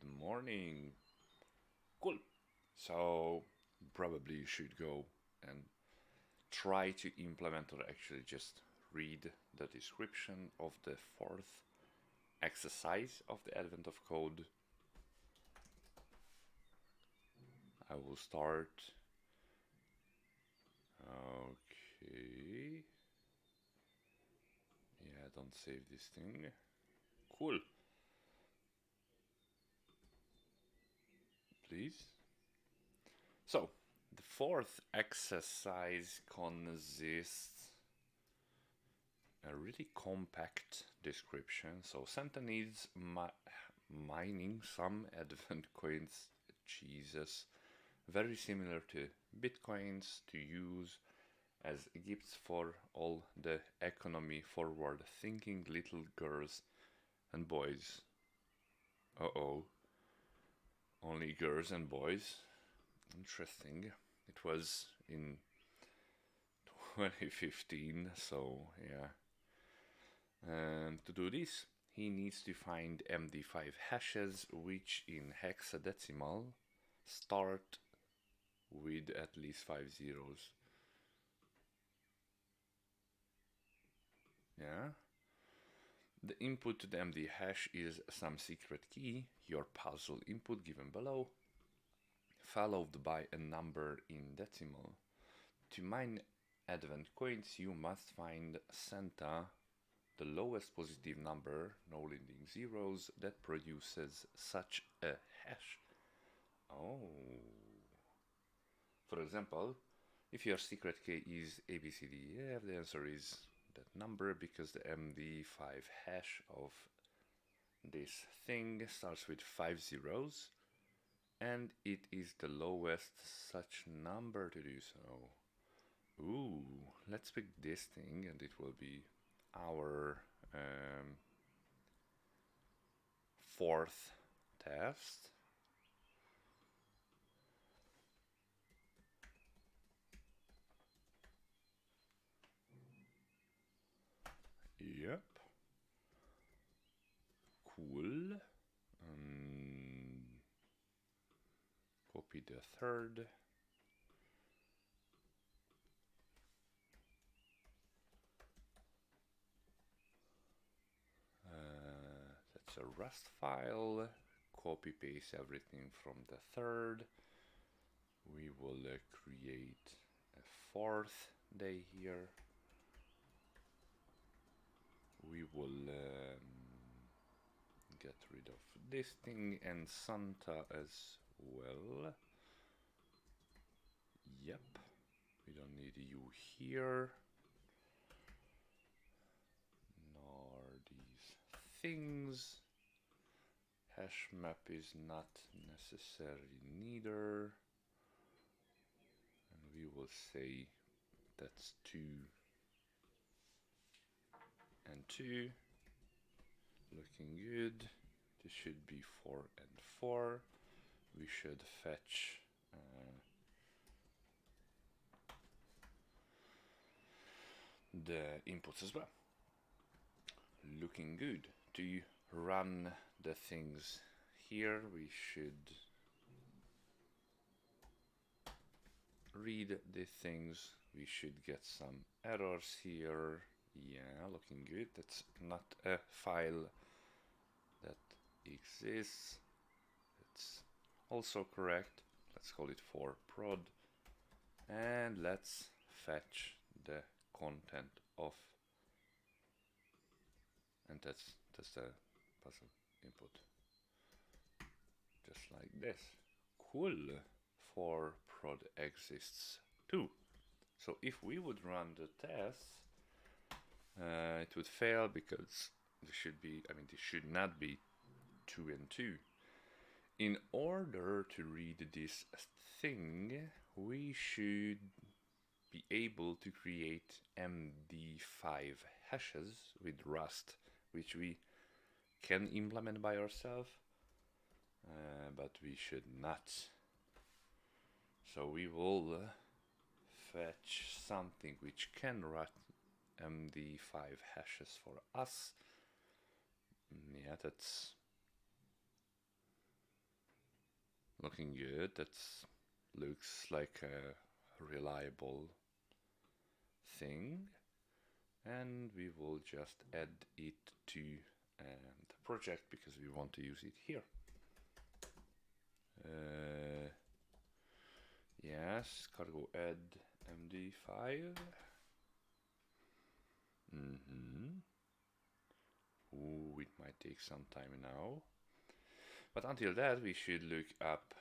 Good morning. Cool. So, probably you should go and try to implement or actually just read the description of the fourth exercise of the Advent of Code. I will start. Okay. Yeah, don't save this thing. Cool. Please. So, the fourth exercise consists a really compact description. So Santa needs mining some Advent coins, Jesus, very similar to Bitcoins, to use as gifts for all the economy forward thinking little girls and boys. Uh-oh. Only girls and boys. Interesting. It was in 2015, so yeah. And to do this, he needs to find MD5 hashes which in hexadecimal start with at least 5 zeros. Yeah. The input to the MD hash is some secret key, your puzzle input given below, followed by a number in decimal. To mine Advent coins, you must find Santa, the lowest positive number, no leading zeros, that produces such a hash. Oh. For example, if your secret key is ABCDEF, the answer is that number because the MD5 hash of this thing starts with 5 zeros and it is the lowest such number to do so. Ooh, let's pick this thing and it will be our fourth test. Yep. Cool. Copy the third. That's a Rust file. Copy paste everything from the third. We will create a fourth day here. We will get rid of this thing and Santa as well. Yep, we don't need you here, nor these things. Hash map is not necessary neither, and we will say that's 2 and 2. Looking good. This should be 4 and 4. We should fetch the inputs as well. Looking good. To run the things here, we should read the things. We should get some errors here. Yeah, looking good. That's not a file that exists. It's also correct. Let's call it for prod. And let's fetch the content of, and that's the puzzle input, just like this. Cool. For prod exists too. So if we would run the tests, it would fail because this should be, this should not be 2 and 2. In order to read this thing, we should be able to create MD5 hashes with Rust, which we can implement by ourselves, but we should not. So we will fetch something which can run MD5 hashes for us. Yeah, that's looking good. That looks like a reliable thing, and we will just add it to the project because we want to use it here. Yes, cargo add MD5. Ooh, it might take some time now. But until that, we should look up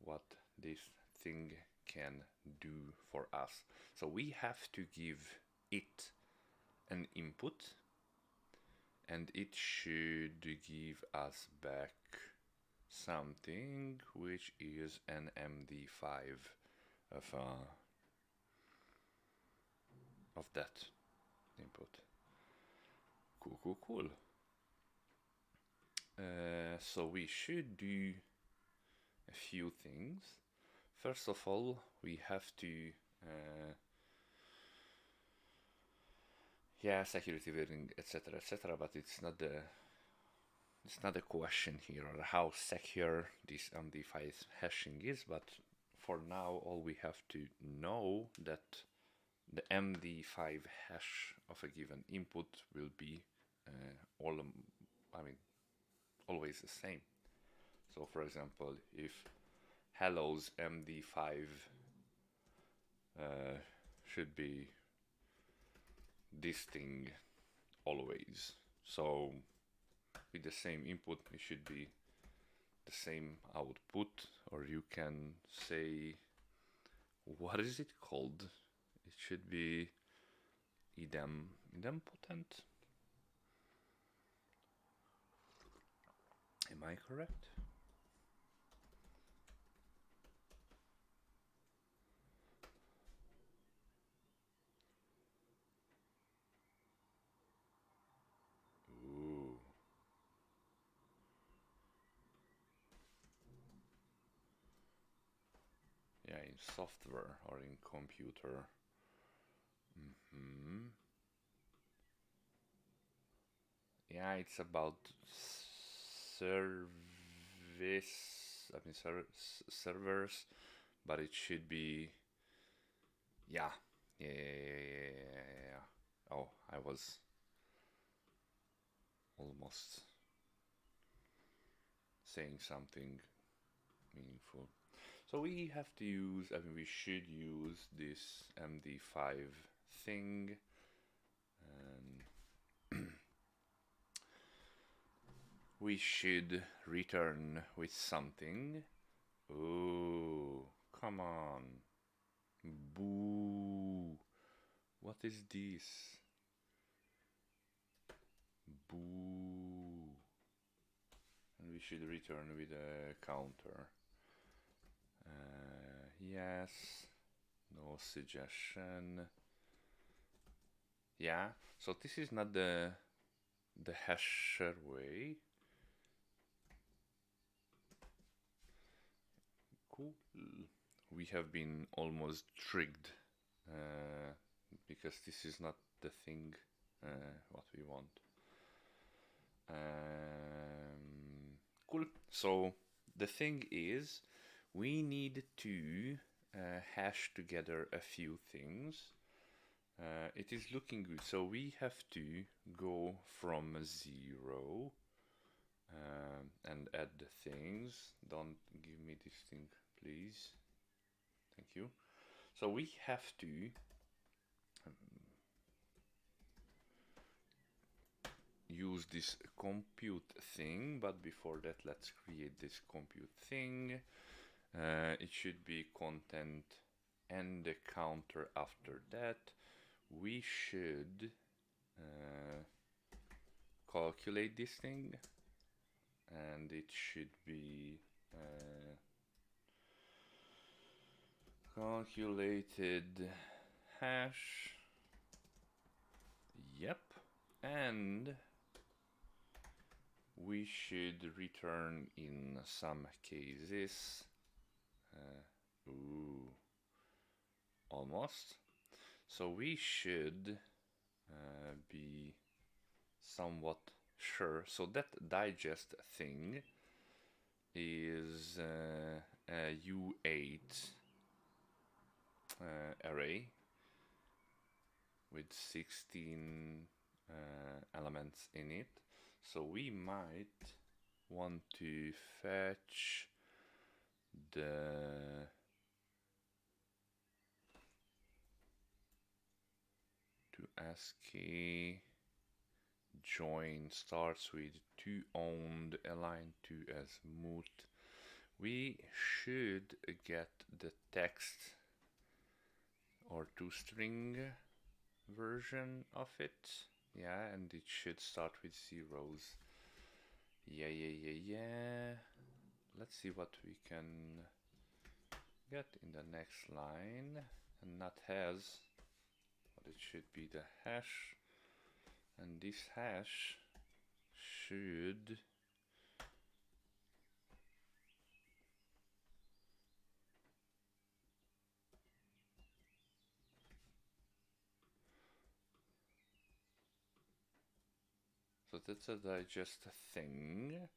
what this thing can do for us. So we have to give it an input, and it should give us back something, which is an MD5 of that input. Cool. So we should do a few things. First of all, we have to security wearing, etc., but it's not the question here, or how secure this MD5 hashing is, but for now all we have to know that the MD5 hash of a given input will be always the same. So for example, if hello's MD5 should be this thing always. So with the same input, it should be the same output, or you can say, what is it called? It should be idempotent. Am I correct? Ooh. Yeah, in software or in computer. Yeah, it's about servers, but it should be, yeah. Oh, I was almost saying something meaningful. So we have to use, we should use this MD5 thing, and we should return with something. Oh, come on. Boo. What is this? Boo. And we should return with a counter. Yes. No suggestion. Yeah. So this is not the hasher way. Cool. We have been almost tricked because this is not the thing what we want. Cool. So the thing is, we need to hash together a few things. It is looking good. So we have to go from 0 and add the things. Don't give me this thing, please. Thank you. So we have to use this compute thing, but before that, let's create this compute thing. It should be content and the counter after that. We should calculate this thing, and it should be calculated hash. Yep. And we should return in some cases almost. So we should be somewhat sure. So that digest thing is U8 array with 16 elements in it. So we might want to fetch the to ASCII join starts with to owned align to azimuth. We should get the text or toString version of it. Yeah, and it should start with zeros. Yeah. Let's see what we can get in the next line, and not has, but it should be the hash, and this hash should so that's a digest thing.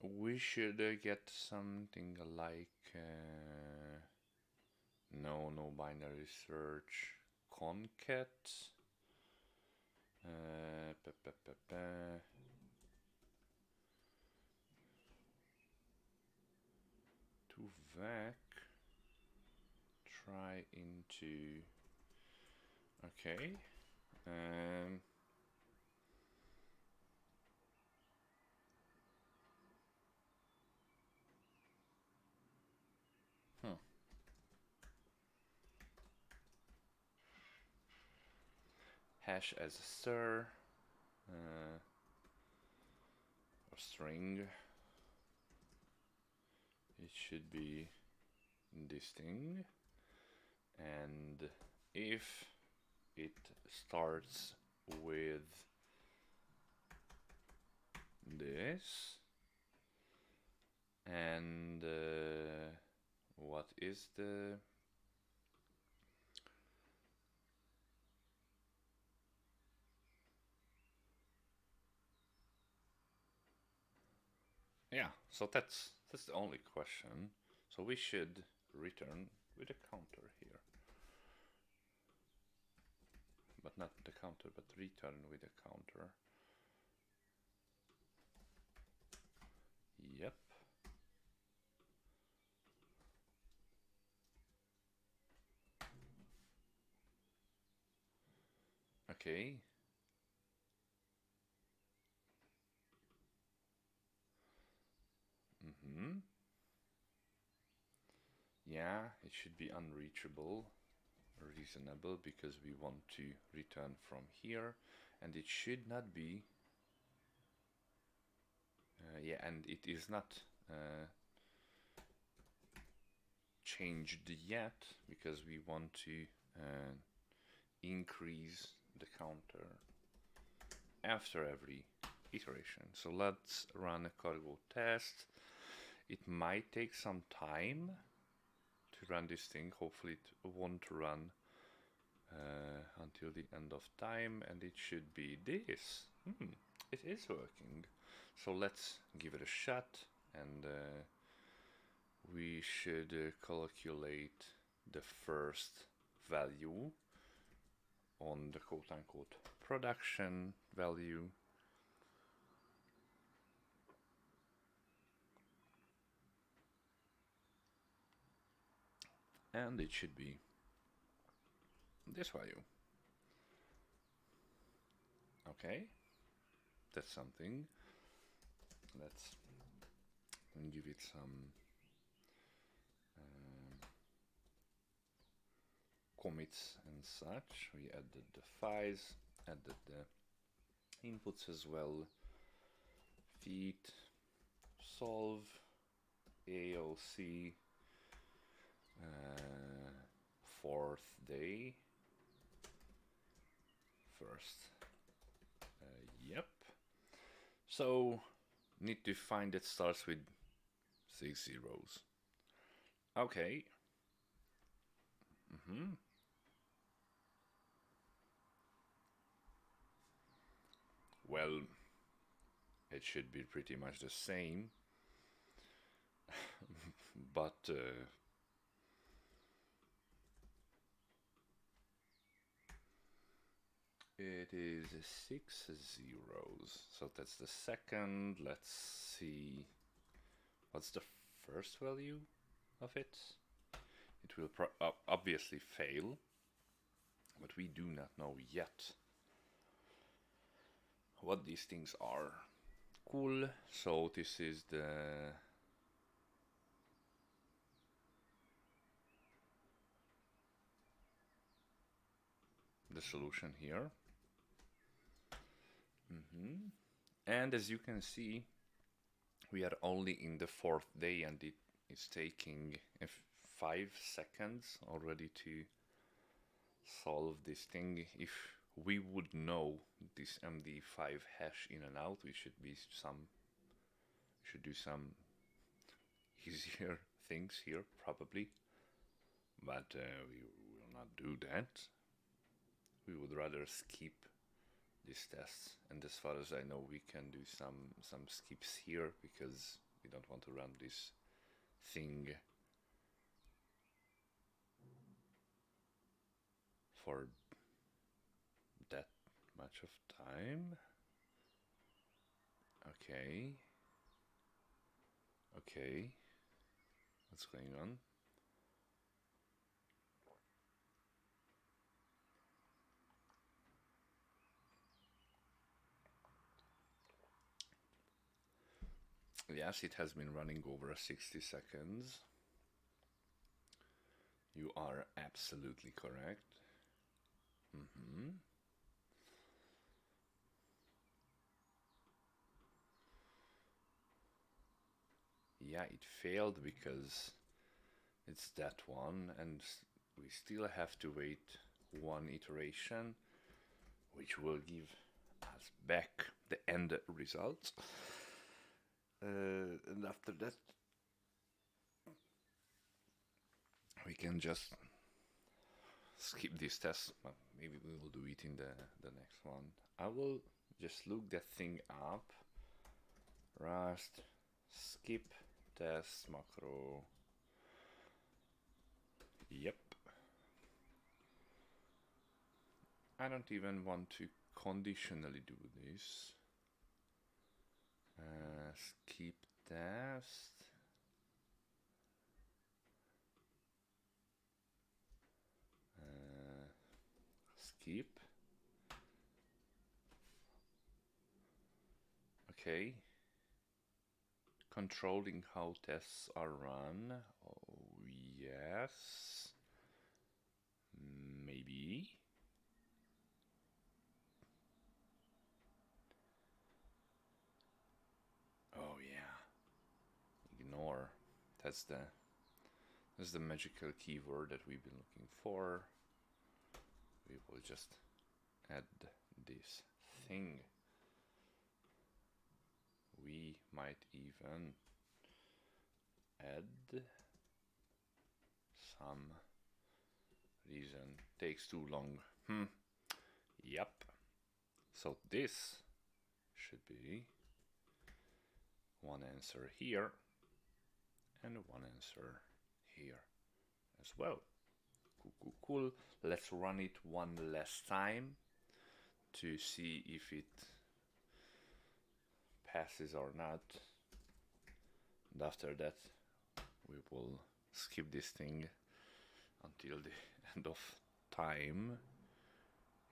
We should get something like no binary search concat to vac try into okay hash as a stir or string. It should be this thing, and if it starts with this, and what is the yeah, so that's the only question. So we should return with a counter here, but not the counter, but return with a counter. Yep. Okay. Yeah, it should be unreachable, reasonable, because we want to return from here, and it should not be yeah, and it is not changed yet because we want to increase the counter after every iteration. So let's run a cargo test. It might take some time to run this thing. Hopefully it won't run until the end of time, and it should be this. It is working. So let's give it a shot, and we should calculate the first value on the quote-unquote production value. And it should be this value. Okay, that's something. Let's give it some commits and such. We added the files, added the inputs as well. Feed, solve, AOC, fourth day, first. Yep. So need to find that starts with 6 zeros. Okay. Well, it should be pretty much the same. but it is 6 zeros, so that's the second. Let's see, what's the first value of it? It will obviously fail, but we do not know yet what these things are. Cool, so this is the solution here. And as you can see, we are only in the fourth day and it is taking 5 seconds already to solve this thing. If we would know this MD5 hash in and out, we should do some easier things here probably, but we will not do that. We would rather skip these tests, and as far as I know, we can do some skips here because we don't want to run this thing for that much of time. Okay, what's going on? Yes, it has been running over 60 seconds. You are absolutely correct. Yeah, it failed because it's that one, and we still have to wait one iteration, which will give us back the end results. And after that, we can just skip this test. Maybe we will do it in the next one. I will just look that thing up. Rust skip test macro. Yep. I don't even want to conditionally do this. Skip test. Skip. Okay. Controlling how tests are run. Oh, yes. Maybe. Oh yeah. Ignore. That's the magical keyword that we've been looking for. We will just add this thing. We might even add some reason. Takes too long. Yep. So this should be one answer here and one answer here as well. Cool. Let's run it one last time to see if it passes or not. And after that, we will skip this thing until the end of time.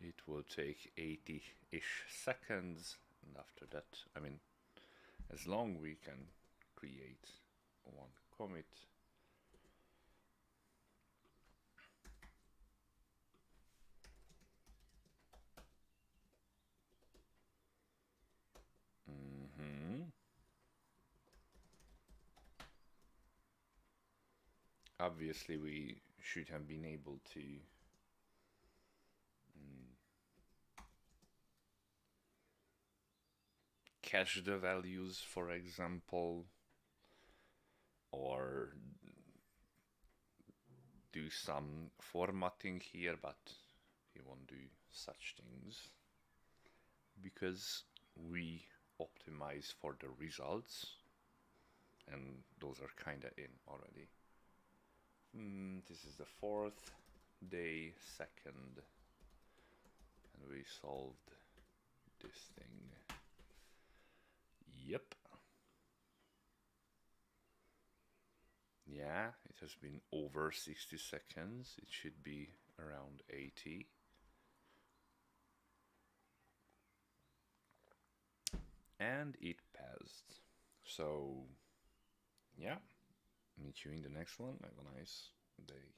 It will take 80-ish seconds, and after that, I mean, as long we can create one commit. Obviously, we should have been able to cache the values, for example, or do some formatting here, but we won't do such things because we optimize for the results and those are kinda in already. This is the 4th day, 2nd, and we solved this thing. Yep. Yeah, it has been over 60 seconds. It should be around 80. And it passed. So, yeah, meet you in the next one. Have a nice day.